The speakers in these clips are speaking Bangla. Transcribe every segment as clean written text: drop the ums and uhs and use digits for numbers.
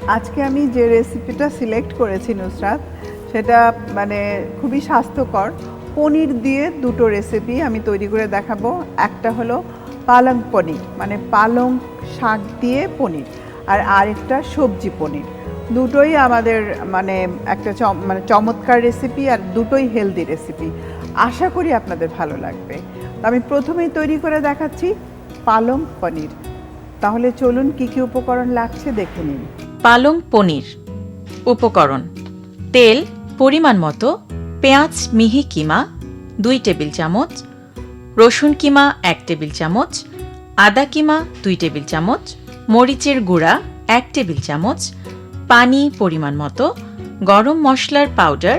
আজকে আমি যে রেসিপিটা সিলেক্ট করেছি নুসরাত, সেটা মানে খুবই স্বাস্থ্যকর। পনির দিয়ে দুটো রেসিপি আমি তৈরি করে দেখাবো। একটা হলো পালং পনির, মানে পালং শাক দিয়ে পনির, আর আরেকটা সবজি পনির। দুটোই আমাদের মানে একটা মানে চমৎকার রেসিপি, আর দুটোই হেলদি রেসিপি। আশা করি আপনাদের ভালো লাগবে। তো আমি প্রথমেই তৈরি করে দেখাচ্ছি পালং পনির। তাহলে চলুন কি কি উপকরণ লাগছে দেখে নিন। পালং পনির উপকরণ: তেল পরিমাণ মতো, পেঁয়াজ মিহি কিমা 2 টেবিল চামচ, রসুন কিমা 1 টেবিল চামচ, আদা কিমা 2 টেবিল চামচ, মরিচের গুঁড়া 1 টেবিল চামচ, পানি পরিমাণ মতো, গরম মশলার পাউডার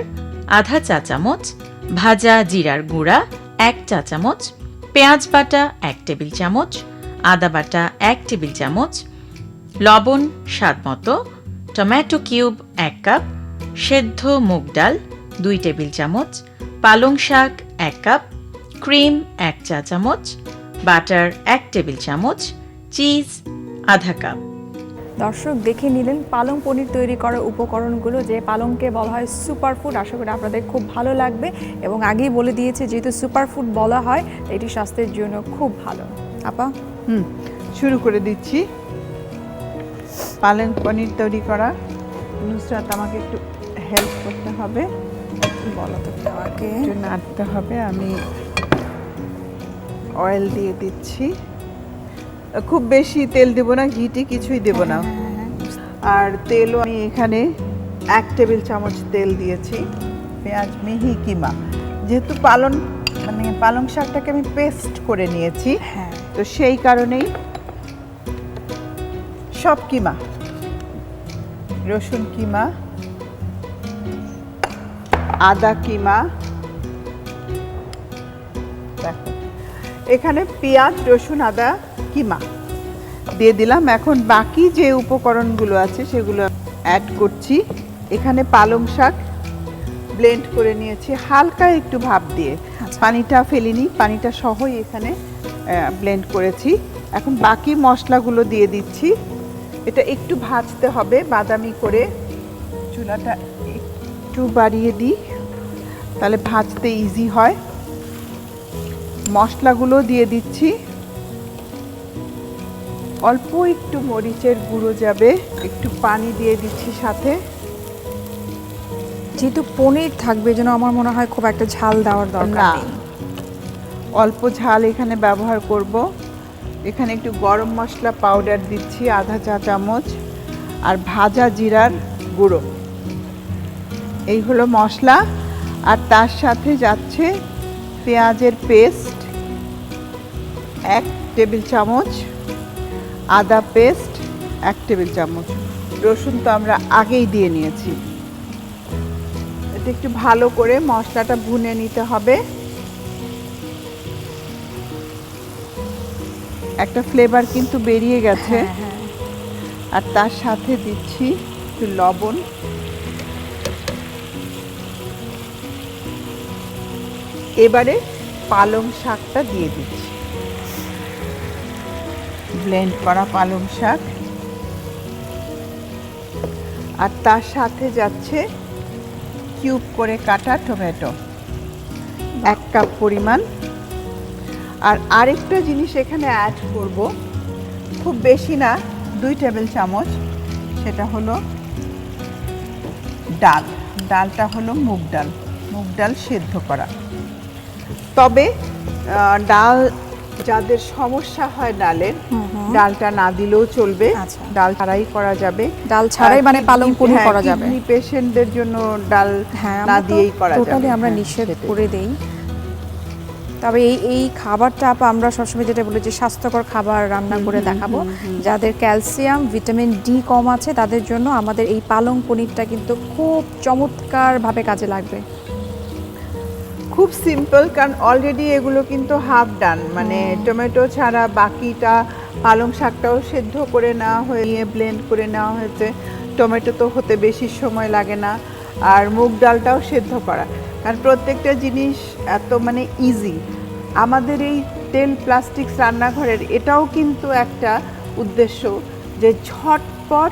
আধা চা চামচ, ভাজা জিরার গুঁড়া 1 চা চামচ, পেঁয়াজ বাটা 1 টেবিল চামচ, আদা বাটা 1 টেবিল চামচ, লবণ স্বাদ মতো, টমেটো কিউব 1 কাপ, সেদ্ধ মুগ ডাল 2 টেবিল চামচ, পালং শাক 1 কাপ, ক্রিম 1 চা চামচ, বাটার 1 টেবিল চামচ, চিজ আধা কাপ। দর্শক দেখে নিলেন পালং পনির তৈরি করার উপকরণগুলো, যে পালংকে বলা হয় সুপারফুড। আশা করি আপনাদের খুব ভালো লাগবে, এবং আগেই বলে দিয়েছে যেহেতু সুপারফুড বলা হয় এটি স্বাস্থ্যের জন্য খুব ভালো। আপা শুরু করে দিচ্ছি পালং পনির তৈরি করা। নুসরাত আমাকে একটু হেল্প করতে হবে, বলো তো আমাকে। একটু নাড়তে হবে। আমি অয়েল দিয়ে দিচ্ছি, খুব বেশি তেল দেব না, ঘিটি কিছুই দেব না। আর তেলও আমি এখানে 1 টেবিল চামচ তেল দিয়েছি। পেঁয়াজ মিহি কিমা, যেহেতু পালং শাকটাকে আমি পেস্ট করে নিয়েছি, তো সেই কারণেই সব কিমা, রসুন কিমা, আদা কিমা, দেখো এখানে পেঁয়াজ রসুন আদা কিমা দিয়ে দিলাম। এখন বাকি যে উপকরণগুলো আছে সেগুলো অ্যাড করছি। এখানে পালং শাক ব্লেন্ড করে নিয়েছি হালকা একটু ভাপ দিয়ে, পানিটা ফেলিনি, পানিটা সহই এখানে ব্লেন্ড করেছি। এখন বাকি মশলাগুলো দিয়ে দিচ্ছি। এটা একটু ভাজতে হবে বাদামি করে, চুলাটা একটু বাড়িয়ে দিই, তাহলে ভাজতে ইজি হয়। মশলাগুলো দিয়ে দিচ্ছি, অল্প একটু মরিচের গুঁড়ো যাবে, একটু পানি দিয়ে দিচ্ছি সাথে। যেহেতু পনির থাকবে যেন আমার মনে হয় খুব একটা ঝাল দেওয়ার দরকার নেই, অল্প ঝাল এখানে ব্যবহার করব। এখানে একটু গরম মশলা পাউডার দিচ্ছি আধা চা চামচ, আর ভাজা জিরার গুঁড়ো। এই হলো মশলা। আর তার সাথে যাচ্ছে পেঁয়াজের পেস্ট 1 টেবিল চামচ, আদা পেস্ট 1 টেবিল চামচ, রসুন তো আমরা আগেই দিয়ে নিয়েছি। এটা একটু ভালো করে মশলাটা ভুনে নিতে হবে। একটা ফ্লেভার কিন্তু বেরিয়ে গেছে। আর তার সাথে দিচ্ছি একটু লবণ, এবারে পালং শাকটা দিয়ে দিচ্ছি, ব্লেন্ড করা পালং শাক। আর তার সাথে যাচ্ছে কিউব করে কাটা টমেটো 1 কাপ পরিমাণ। আর আরেকটা জিনিস এখানে অ্যাড করব, খুব বেশি না, 2 টেবিল চামচ, সেটা হলো ডাল। ডালটা হলো মুগ ডাল সেদ্ধ করা। তবে ডাল যাদের সমস্যা হয় ডালের, ডালটা না দিলেও চলবে, ডাল ছাড়াই করা যাবে। ডাল ছাড়াই মানে পালং পনির করা যাবে। কিডনি পেশেন্টদের জন্য ডাল না দিয়েই করা যাবে, টোটালি আমরা নিষেধ করে দেই। তবে এই খাবারটা আমরা সবসময় যেটা বলি যে স্বাস্থ্যকর খাবার রান্না করে দেখাবো। যাদের ক্যালসিয়াম ভিটামিন ডি কম আছে তাদের জন্য আমাদের এই পালং পনিরটা কিন্তু খুব চমৎকারভাবে কাজে লাগবে। খুব সিম্পল, কারণ অলরেডি এগুলো কিন্তু হাফ ডান, মানে টমেটো ছাড়া বাকিটা পালং শাকটাও সেদ্ধ করে নেওয়া হয়ে ব্লেন্ড করে নেওয়া হয়েছে। টমেটো তো হতে বেশি সময় লাগে না, আর মুগ ডালটাও সেদ্ধ করা। আর প্রত্যেকটা জিনিস এত মানে ইজি। আমাদের এই তেল প্লাস্টিক্স রান্নাঘরের এটাও কিন্তু একটা উদ্দেশ্য যে ঝটপট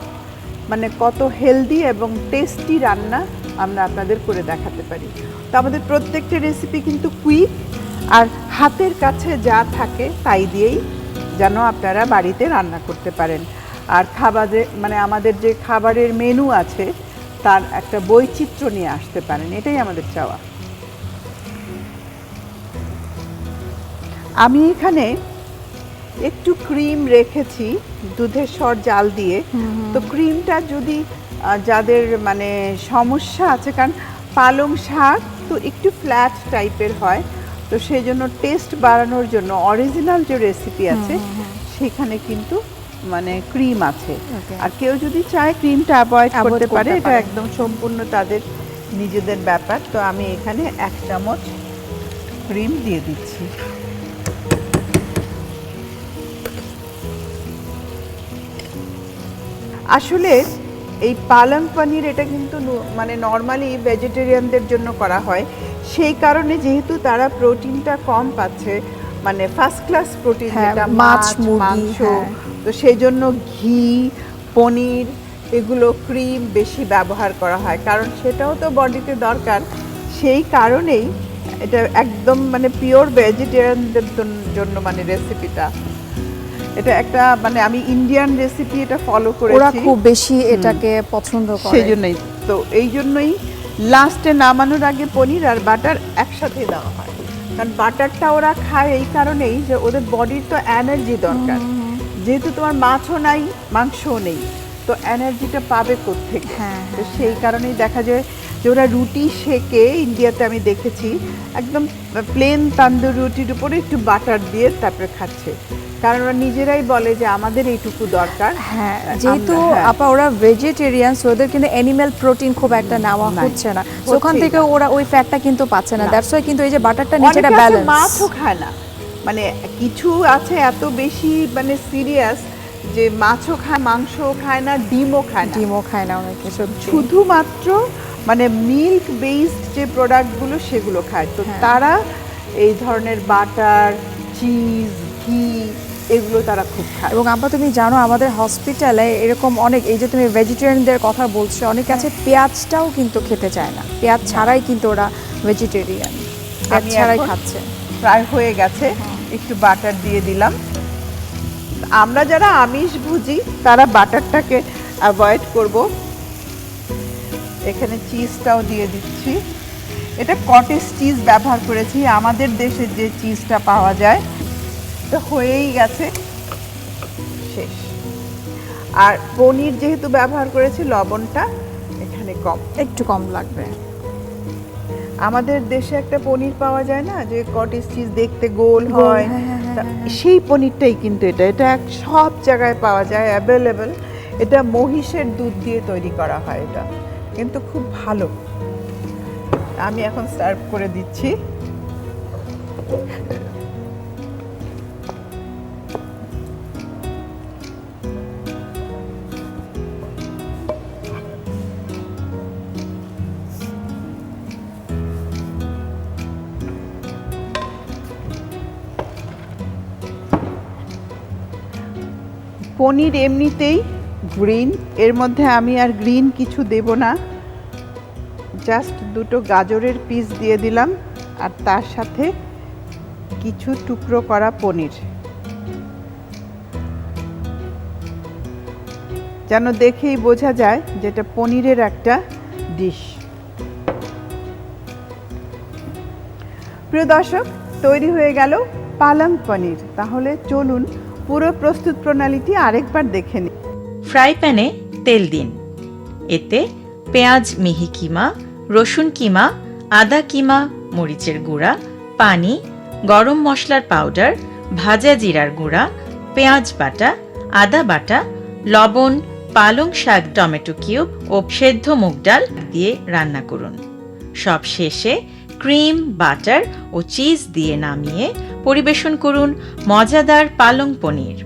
মানে কত হেলদি এবং টেস্টি রান্না আমরা আপনাদের করে দেখাতে পারি। তো আমাদের প্রত্যেকটা রেসিপি কিন্তু কুইক, আর হাতের কাছে যা থাকে তাই দিয়েই যেন আপনারা বাড়িতে রান্না করতে পারেন। আর খাবারে মানে আমাদের যে খাবারের মেনু আছে তার একটা বৈচিত্র্য নিয়ে আসতে পারেন, এটাই আমাদের চাওয়া। আমি এখানে একটু ক্রিম রেখেছি দুধের সর জাল দিয়ে। তো ক্রিমটা যদি যাদের মানে সমস্যা আছে, কারণ পালং শাক তো একটু ফ্ল্যাট টাইপের হয়, তো সেই জন্য টেস্ট বাড়ানোর জন্য অরিজিনাল যে রেসিপি আছে সেখানে কিন্তু মানে ক্রিম আছে। আর কেউ যদি চায় ক্রিমটা অ্যাভয়েড করতে পারে, এটা একদম সম্পূর্ণ তাদের নিজেদের ব্যাপার। তো আমি এখানে 1 চামচ ক্রিম দিয়ে দিচ্ছি। আসলে এই পালং পনির এটা কিন্তু মানে নর্মালি ভেজিটেরিয়ানদের জন্য করা হয়, সেই কারণে যেহেতু তারা প্রোটিনটা কম পাচ্ছে, মানে ফার্স্ট ক্লাস প্রোটিন যেটা মাছ মাংস, তো সেই জন্য ঘি পনির এগুলো ক্রিম বেশি ব্যবহার করা হয়, কারণ সেটাও তো বডিতে দরকার। সেই কারণেই এটা একদম মানে পিওর ভেজিটেরিয়ানদের জন্য মানে রেসিপিটা, এটা একটা মানে আমি ইন্ডিয়ান রেসিপি এটা ফলো করেছি, ওরা খুব বেশি এটাকে পছন্দ করে, সেই জন্যই। তো এই জন্যই লাস্টে নামানোর আগে পনির আর বাটার একসাথে দেওয়া হয়, কারণ বাটারটা ওরা খায় এই কারণেই যে ওদের বডির তো এনার্জি দরকার। যেহেতু তোমার মাছও নাই মাংসও নেই, তো এনার্জিটা পাবে কোত্থেকে? তো সেই কারণেই দেখা যায় যে ওরা রুটি সেকে, ইন্ডিয়াতে আমি দেখেছি একদম প্লেন তান্দুর রুটির উপরে একটু বাটার দিয়ে তারপরে খাচ্ছে, কারণ ওরা নিজেরাই বলে যে আমাদের এইটুকু দরকার। যেহেতু আপা ওরা ভেজিটেরিয়ান, ওদের কিন্তু অ্যানিম্যাল প্রোটিন খুব একটা নেওয়া হচ্ছে না, ওখান থেকে ওরা ওই ফ্যাটটা কিন্তু পাচ্ছে না। দ্যাটস ওয়াই কিন্তু এই যে বাটারটা নিচেটা ব্যালেন্স। মাছও খায় না, মানে কিছু আছে এত বেশি মানে সিরিয়াস যে মাছও খায়, মাংসও খায় না, ডিমও খায় না, অনেকে শুধুমাত্র মানে মিল্ক বেসড যে প্রোডাক্টগুলো সেগুলো খায়। তো তারা এই ধরনের বাটার, চিজ, ঘি এগুলো তারা খুব খায়। এবং আপা তুমি জানো আমাদের হসপিটালে এরকম অনেক, এই যে তুমি ভেজিটেরিয়ানদের কথা বলছো, অনেক আছে পেঁয়াজটাও কিন্তু খেতে চায় না, পেঁয়াজ ছাড়াই কিন্তু ওরা ভেজিটেরিয়ান, পেঁয়াজ ছাড়াই খাচ্ছে। প্রায় হয়ে গেছে, একটু বাটার দিয়ে দিলাম। আমরা যারা আমিষ ভুজি তারা বাটারটাকে অ্যাভয়েড করব। এখানে চিজটাও দিয়ে দিচ্ছি, এটা কটেজ চিজ ব্যবহার করেছি, আমাদের দেশে যে চিজটা পাওয়া যায়। তো হয়েই গেছে, শেষ। আর পনির যেহেতু ব্যবহার করেছি, লবণটা এখানে একটু কম লাগবে। আমাদের দেশে একটা পনির পাওয়া যায় না, যে কটেজ চিজ দেখতে গোল হয়, সেই পনিরটাই কিন্তু এটা সব জায়গায় পাওয়া যায়, অ্যাভেলেবল। এটা মহিষের দুধ দিয়ে তৈরি করা হয়, এটা কিন্তু খুব ভালো। আমি এখন সার্ভ করে দিচ্ছি। পনির এমনিতেই গ্রিন, এর মধ্যে আমি আর গ্রিন কিছু দেব না, জাস্ট 2টো গাজরের পিস দিয়ে দিলাম, আর তার সাথে কিছু টুকরো করা পনির, যেন দেখেই বোঝা যায় যেটা পনিরের একটা ডিশ। প্রিয় দর্শক, তৈরি হয়ে গেল পালং পনির। তাহলে চলুন পুরো প্রস্তুত প্রণালীটি আরেকবার দেখে নিই। ফ্রাই প্যানে তেল দিন, এতে পেঁয়াজ মিহি কিমা, রসুন কিমা, আদা কিমা, মরিচের গুঁড়া, পানি, গরম মশলার পাউডার, ভাজা জিরার গুঁড়া, পেঁয়াজ বাটা, আদা বাটা, লবণ, পালং শাক, টমেটো কিউব ও সেদ্ধ মুগ ডাল দিয়ে রান্না করুন। সব শেষে ক্রিম, বাটার ও চিজ দিয়ে নামিয়ে পরিবেশন করুন মজাদার পালং পনির।